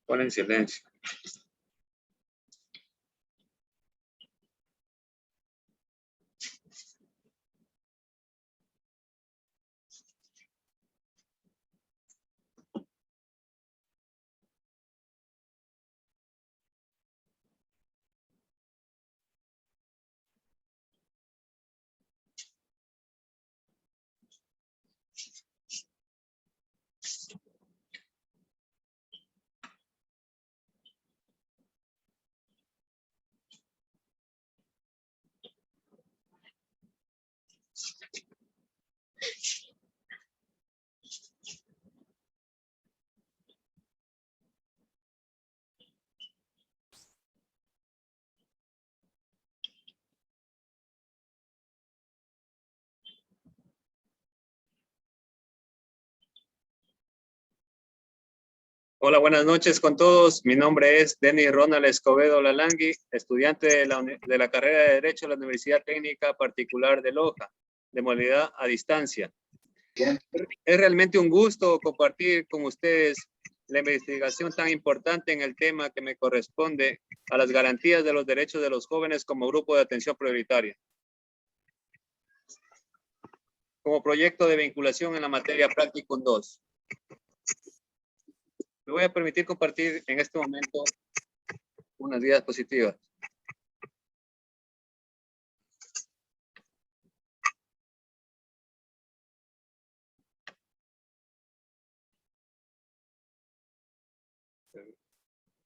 Pon en silencio. Hola, buenas noches con todos. Mi nombre es Denis Ronald Escobedo Lalangui, estudiante de la carrera de Derecho de la Universidad Técnica Particular de Loja, de modalidad a distancia. Es realmente un gusto compartir con ustedes la investigación tan importante en el tema que me corresponde a las garantías de los derechos de los jóvenes como grupo de atención prioritaria. Como proyecto de vinculación en la materia Practicum 2. Me voy a permitir compartir en este momento unas diapositivas.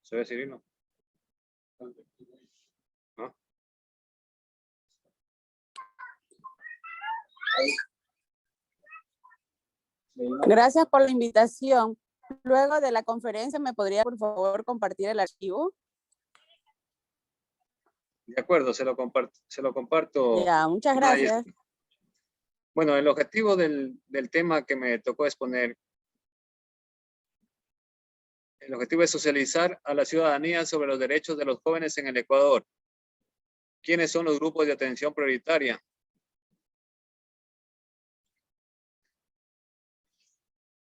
¿Se ve, Cirilo? ¿No? Gracias por la invitación. Luego de la conferencia, ¿me podría, por favor, compartir el archivo? De acuerdo, se lo comparto. Ya, muchas gracias. Bueno, el objetivo del tema que me tocó exponer, el objetivo es socializar a la ciudadanía sobre los derechos de los jóvenes en el Ecuador. ¿Quiénes son los grupos de atención prioritaria?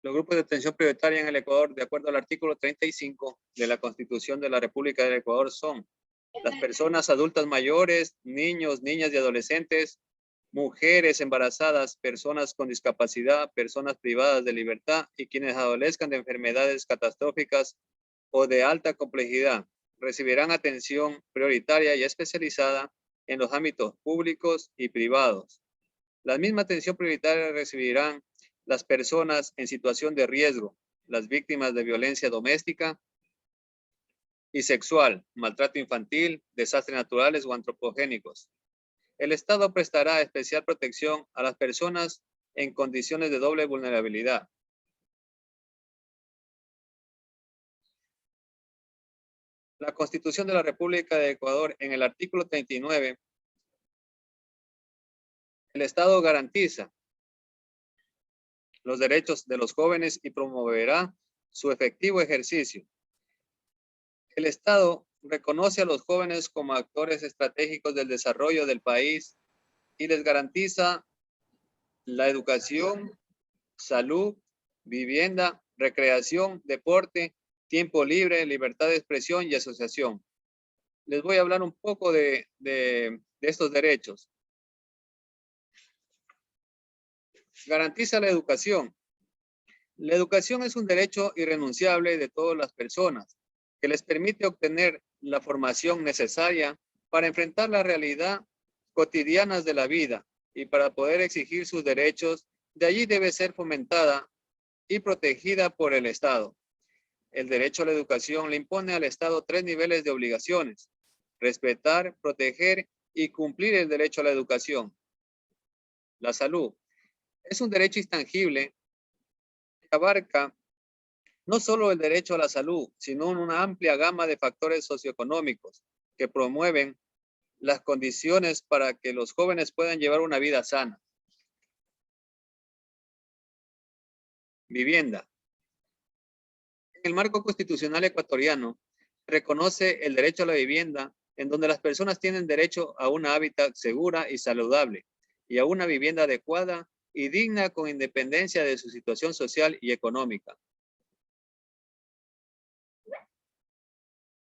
Los grupos de atención prioritaria en el Ecuador, de acuerdo al artículo 35 de la Constitución de la República del Ecuador, son las personas adultas mayores, niños, niñas y adolescentes, mujeres embarazadas, personas con discapacidad, personas privadas de libertad y quienes adolezcan de enfermedades catastróficas o de alta complejidad. Recibirán atención prioritaria y especializada en los ámbitos públicos y privados. La misma atención prioritaria recibirán las personas en situación de riesgo, las víctimas de violencia doméstica y sexual, maltrato infantil, desastres naturales o antropogénicos. El Estado prestará especial protección a las personas en condiciones de doble vulnerabilidad. La Constitución de la República de Ecuador, en el artículo 39, el Estado garantiza los derechos de los jóvenes y promoverá su efectivo ejercicio. El Estado reconoce a los jóvenes como actores estratégicos del desarrollo del país y les garantiza la educación, salud, vivienda, recreación, deporte, tiempo libre, libertad de expresión y asociación. Les voy a hablar un poco de estos derechos. Garantiza la educación. La educación es un derecho irrenunciable de todas las personas que les permite obtener la formación necesaria para enfrentar la realidad cotidiana de la vida y para poder exigir sus derechos. De allí debe ser fomentada y protegida por el Estado. El derecho a la educación le impone al Estado 3 niveles de obligaciones: respetar, proteger y cumplir el derecho a la educación. La salud es un derecho intangible que abarca no solo el derecho a la salud, sino una amplia gama de factores socioeconómicos que promueven las condiciones para que los jóvenes puedan llevar una vida sana. Vivienda. En el marco constitucional ecuatoriano, reconoce el derecho a la vivienda, en donde las personas tienen derecho a un hábitat segura y saludable, y a una vivienda adecuada y digna con independencia de su situación social y económica.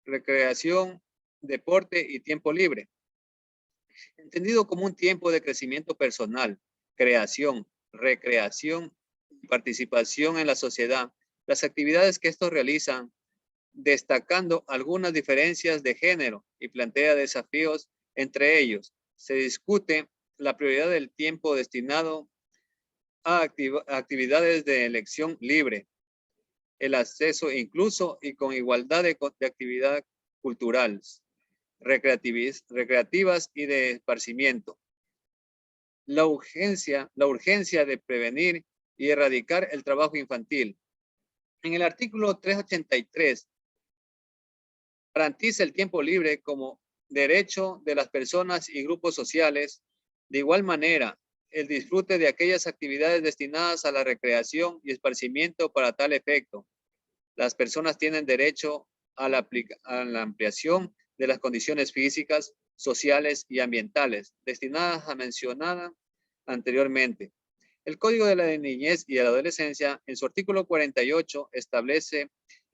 Recreación, deporte y tiempo libre. Entendido como un tiempo de crecimiento personal, creación, recreación y participación en la sociedad, las actividades que estos realizan, destacando algunas diferencias de género y plantea desafíos entre ellos. Se discute la prioridad del tiempo destinado a actividades de elección libre, el acceso incluso y con igualdad de actividades culturales, recreativas y de esparcimiento. La urgencia de prevenir y erradicar el trabajo infantil. En el artículo 383 garantiza el tiempo libre como derecho de las personas y grupos sociales. De igual manera, el disfrute de aquellas actividades destinadas a la recreación y esparcimiento para tal efecto. Las personas tienen derecho a la ampliación de las condiciones físicas, sociales y ambientales destinadas a mencionar anteriormente. El Código de la Niñez y de la Adolescencia, en su artículo 48, establece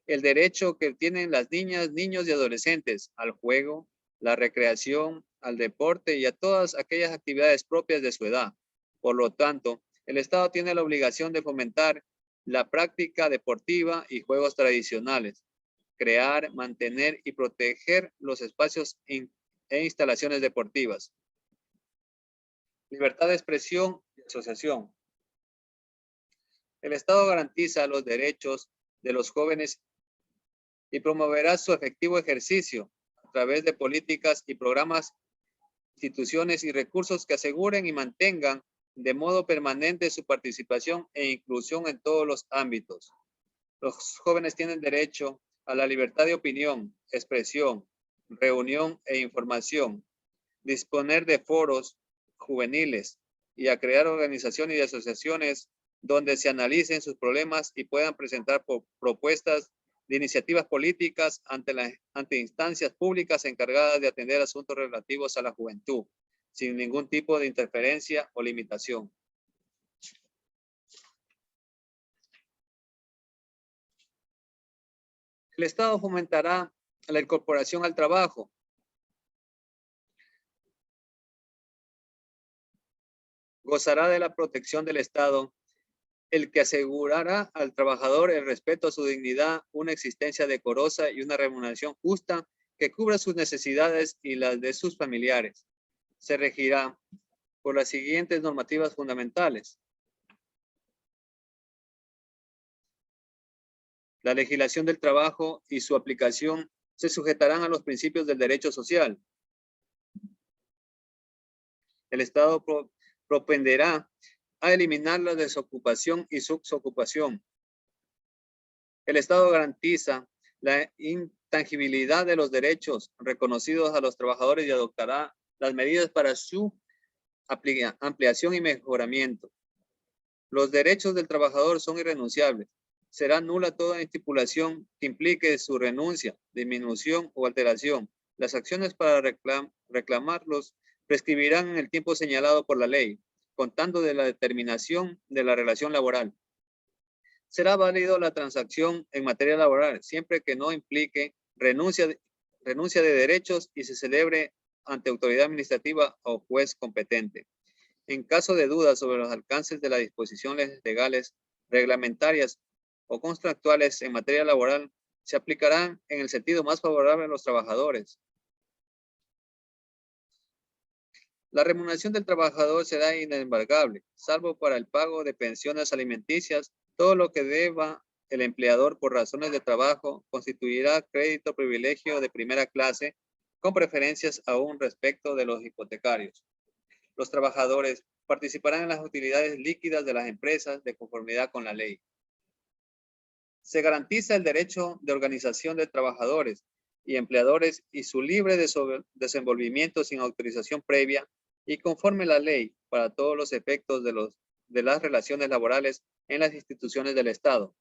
el derecho que tienen las niñas, niños y adolescentes al juego, la recreación, al deporte y a todas aquellas actividades propias de su edad. Por lo tanto, el Estado tiene la obligación de fomentar la práctica deportiva y juegos tradicionales, crear, mantener y proteger los espacios e instalaciones deportivas. Libertad de expresión y asociación. El Estado garantiza los derechos de los jóvenes y promoverá su efectivo ejercicio a través de políticas y programas, instituciones y recursos que aseguren y mantengan de modo permanente su participación e inclusión en todos los ámbitos. Los jóvenes tienen derecho a la libertad de opinión, expresión, reunión e información, disponer de foros juveniles y a crear organizaciones y asociaciones donde se analicen sus problemas y puedan presentar propuestas de iniciativas políticas ante instancias públicas encargadas de atender asuntos relativos a la juventud, sin ningún tipo de interferencia o limitación. El Estado fomentará la incorporación al trabajo. Gozará de la protección del Estado, el que asegurará al trabajador el respeto a su dignidad, una existencia decorosa y una remuneración justa que cubra sus necesidades y las de sus familiares. Se regirá por las siguientes normativas fundamentales. La legislación del trabajo y su aplicación se sujetarán a los principios del derecho social. El Estado propenderá a eliminar la desocupación y subocupación. El Estado garantiza la intangibilidad de los derechos reconocidos a los trabajadores y adoptará las medidas para su ampliación y mejoramiento. Los derechos del trabajador son irrenunciables. Será nula toda estipulación que implique su renuncia, disminución o alteración. Las acciones para reclamarlos prescribirán en el tiempo señalado por la ley, contando de la determinación de la relación laboral. Será válido la transacción en materia laboral, siempre que no implique renuncia de derechos y se celebre ante autoridad administrativa o juez competente. En caso de dudas sobre los alcances de las disposiciones legales, reglamentarias o contractuales en materia laboral, se aplicarán en el sentido más favorable a los trabajadores. La remuneración del trabajador será inembargable, salvo para el pago de pensiones alimenticias. Todo lo que deba el empleador por razones de trabajo constituirá crédito privilegio de primera clase, con preferencias aún respecto de los hipotecarios. Los trabajadores participarán en las utilidades líquidas de las empresas de conformidad con la ley. Se garantiza el derecho de organización de trabajadores y empleadores y su libre desenvolvimiento sin autorización previa y conforme la ley para todos los efectos de las relaciones laborales en las instituciones del Estado.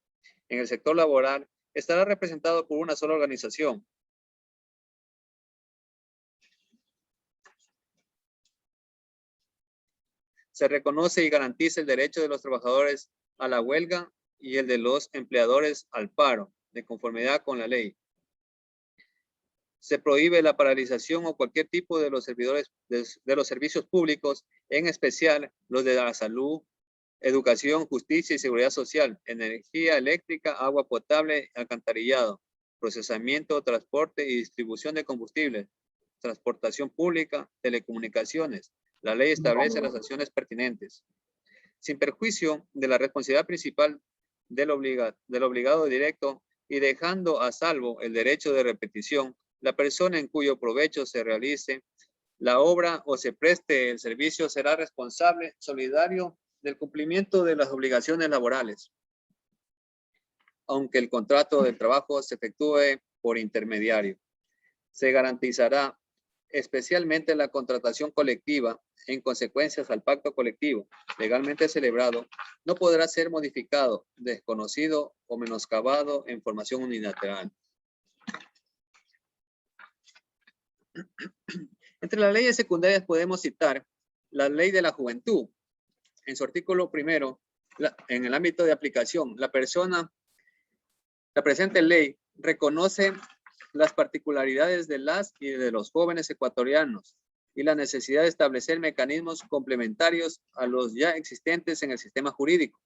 En el sector laboral estará representado por una sola organización. Se reconoce y garantiza el derecho de los trabajadores a la huelga y el de los empleadores al paro, de conformidad con la ley. Se prohíbe la paralización o cualquier tipo de los servidores de los servicios públicos, en especial los de la salud, educación, justicia y seguridad social, energía eléctrica, agua potable, alcantarillado, procesamiento, transporte y distribución de combustible, transportación pública, telecomunicaciones. La ley establece las acciones pertinentes. Sin perjuicio de la responsabilidad principal del obligado directo y dejando a salvo el derecho de repetición, la persona en cuyo provecho se realice la obra o se preste el servicio será responsable solidario del cumplimiento de las obligaciones laborales, aunque el contrato de trabajo se efectúe por intermediario. Se garantizará especialmente la contratación colectiva en consecuencias al pacto colectivo legalmente celebrado, no podrá ser modificado, desconocido o menoscabado en formación unilateral. Entre las leyes secundarias podemos citar la Ley de la Juventud. En su artículo primero, en el ámbito de aplicación, la presente ley reconoce las particularidades de las y de los jóvenes ecuatorianos y la necesidad de establecer mecanismos complementarios a los ya existentes en el sistema jurídico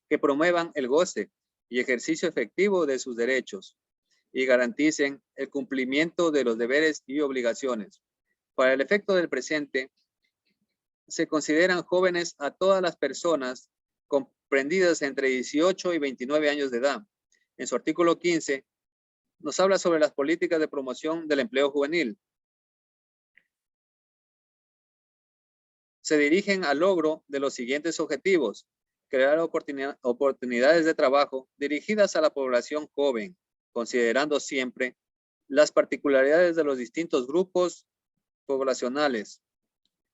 que promuevan el goce y ejercicio efectivo de sus derechos y garanticen el cumplimiento de los deberes y obligaciones. Para el efecto del presente, se consideran jóvenes a todas las personas comprendidas entre 18 y 29 años de edad. En su artículo 15, nos habla sobre las políticas de promoción del empleo juvenil. Se dirigen al logro de los siguientes objetivos: crear oportunidades de trabajo dirigidas a la población joven, considerando siempre las particularidades de los distintos grupos poblacionales,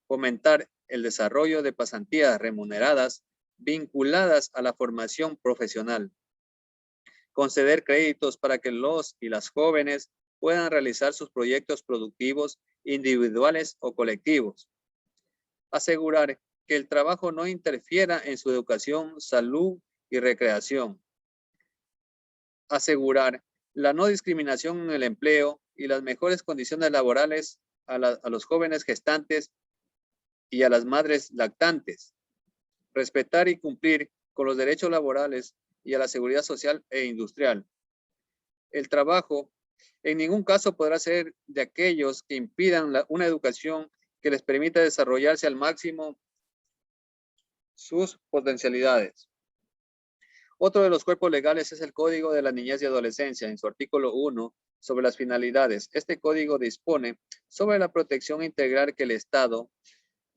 fomentar el desarrollo de pasantías remuneradas vinculadas a la formación profesional, conceder créditos para que los y las jóvenes puedan realizar sus proyectos productivos individuales o colectivos, asegurar que el trabajo no interfiera en su educación, salud y recreación, asegurar la no discriminación en el empleo y las mejores condiciones laborales a los jóvenes gestantes y a las madres lactantes, respetar y cumplir con los derechos laborales y a la seguridad social e industrial. El trabajo en ningún caso podrá ser de aquellos que impidan una educación que les permita desarrollarse al máximo sus potencialidades. Otro de los cuerpos legales es el Código de la Niñez y Adolescencia, en su artículo 1, sobre las finalidades. Este código dispone sobre la protección integral que el Estado,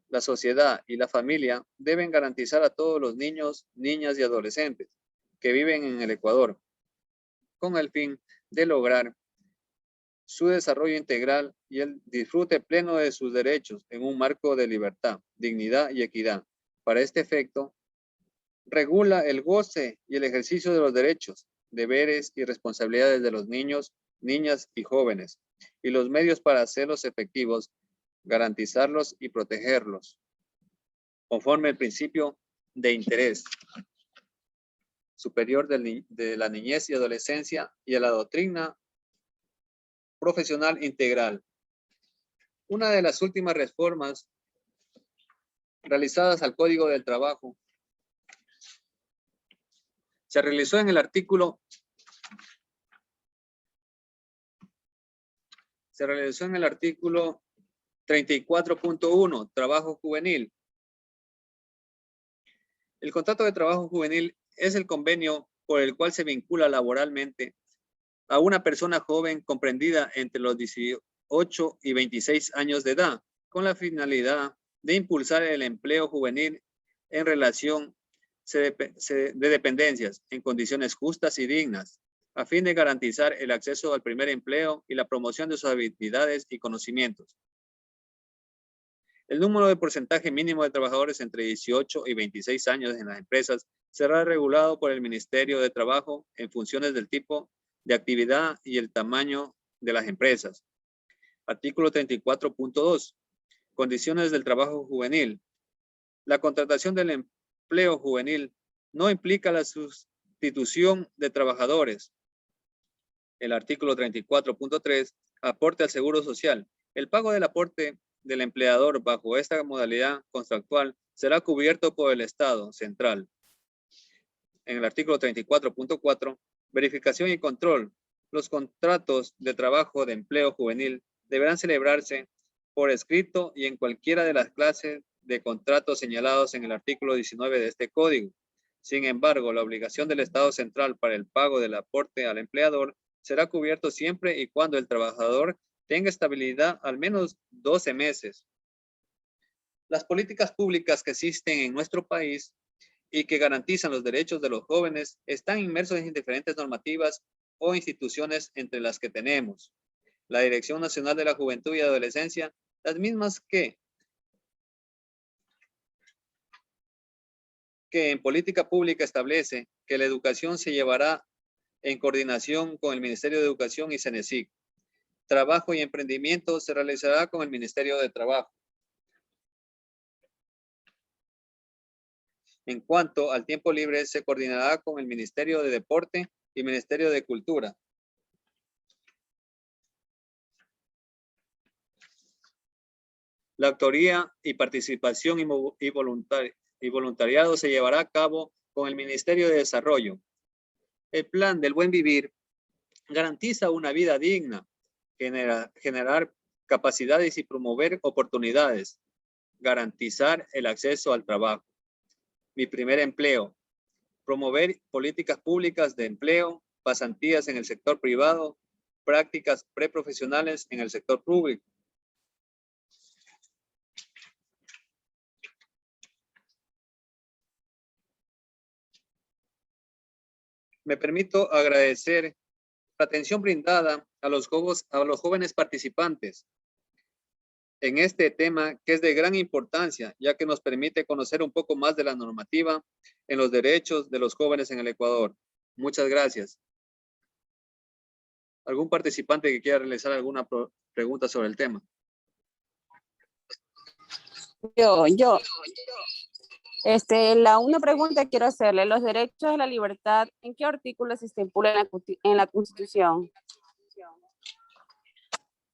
la sociedad y la familia deben garantizar a todos los niños, niñas y adolescentes que viven en el Ecuador, con el fin de lograr su desarrollo integral y el disfrute pleno de sus derechos en un marco de libertad, dignidad y equidad. Para este efecto, regula el goce y el ejercicio de los derechos, deberes y responsabilidades de los niños, niñas y jóvenes, y los medios para hacerlos efectivos, garantizarlos y protegerlos, conforme al principio de interés superior de la niñez y adolescencia y a la doctrina profesional integral. Una de las últimas reformas realizadas al Código del Trabajo se realizó en el artículo 34.1, trabajo juvenil. El contrato de trabajo juvenil es el convenio por el cual se vincula laboralmente a una persona joven comprendida entre los 18 y 26 años de edad, con la finalidad de impulsar el empleo juvenil en relación de dependencias en condiciones justas y dignas, a fin de garantizar el acceso al primer empleo y la promoción de sus habilidades y conocimientos. El número de porcentaje mínimo de trabajadores entre 18 y 26 años en las empresas será regulado por el Ministerio de Trabajo en funciones del tipo de actividad y el tamaño de las empresas. Artículo 34.2. Condiciones del trabajo juvenil. La contratación del empleo juvenil no implica la sustitución de trabajadores. El artículo 34.3. Aporte al Seguro Social. El pago del aporte del empleador bajo esta modalidad contractual será cubierto por el Estado central. En el artículo 34.4, verificación y control. Los contratos de trabajo de empleo juvenil deberán celebrarse por escrito y en cualquiera de las clases de contratos señalados en el artículo 19 de este código. Sin embargo, la obligación del Estado central para el pago del aporte al empleador será cubierto siempre y cuando el trabajador tenga estabilidad al menos 12 meses. Las políticas públicas que existen en nuestro país y que garantizan los derechos de los jóvenes están inmersos en diferentes normativas o instituciones, entre las que tenemos la Dirección Nacional de la Juventud y Adolescencia, las mismas que en política pública establece que la educación se llevará en coordinación con el Ministerio de Educación y CENESIC. Trabajo y emprendimiento se realizará con el Ministerio de Trabajo. En cuanto al tiempo libre, se coordinará con el Ministerio de Deporte y Ministerio de Cultura. La autoría y participación y voluntariado se llevará a cabo con el Ministerio de Desarrollo. El plan del buen vivir garantiza una vida digna, generar capacidades y promover oportunidades, garantizar el acceso al trabajo. Mi primer empleo, promover políticas públicas de empleo, pasantías en el sector privado, prácticas preprofesionales en el sector público. Me permito agradecer la atención brindada a los jóvenes participantes en este tema, que es de gran importancia, ya que nos permite conocer un poco más de la normativa en los derechos de los jóvenes en el Ecuador. Muchas gracias. ¿Algún participante que quiera realizar alguna pregunta sobre el tema? Una pregunta quiero hacerle. Los derechos de la libertad, ¿en qué artículo se estipula en la Constitución?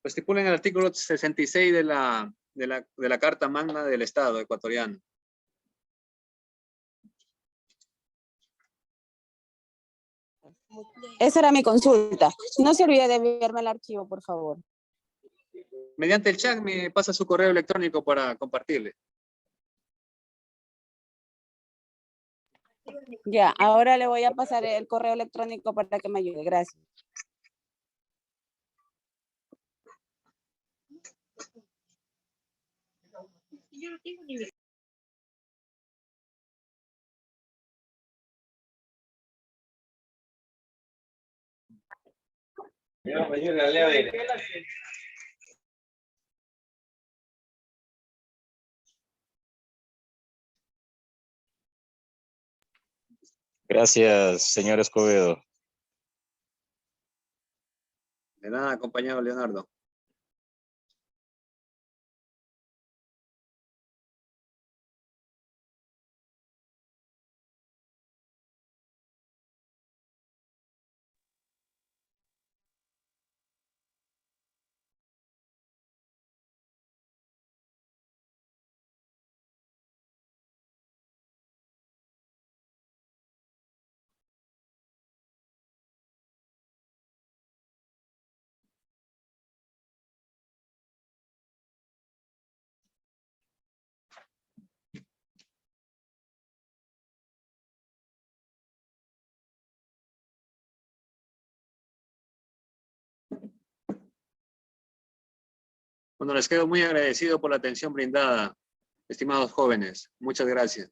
Pues estipula en el artículo 66 de la Carta Magna del Estado ecuatoriano. Esa era mi consulta. No se olvide de enviarme el archivo, por favor. Mediante el chat me pasa su correo electrónico para compartirle. Ya, ahora le voy a pasar el correo electrónico para que me ayude. Gracias. Gracias, señor Escobedo. De nada, compañero Leonardo. Bueno, les quedo muy agradecido por la atención brindada, estimados jóvenes. Muchas gracias.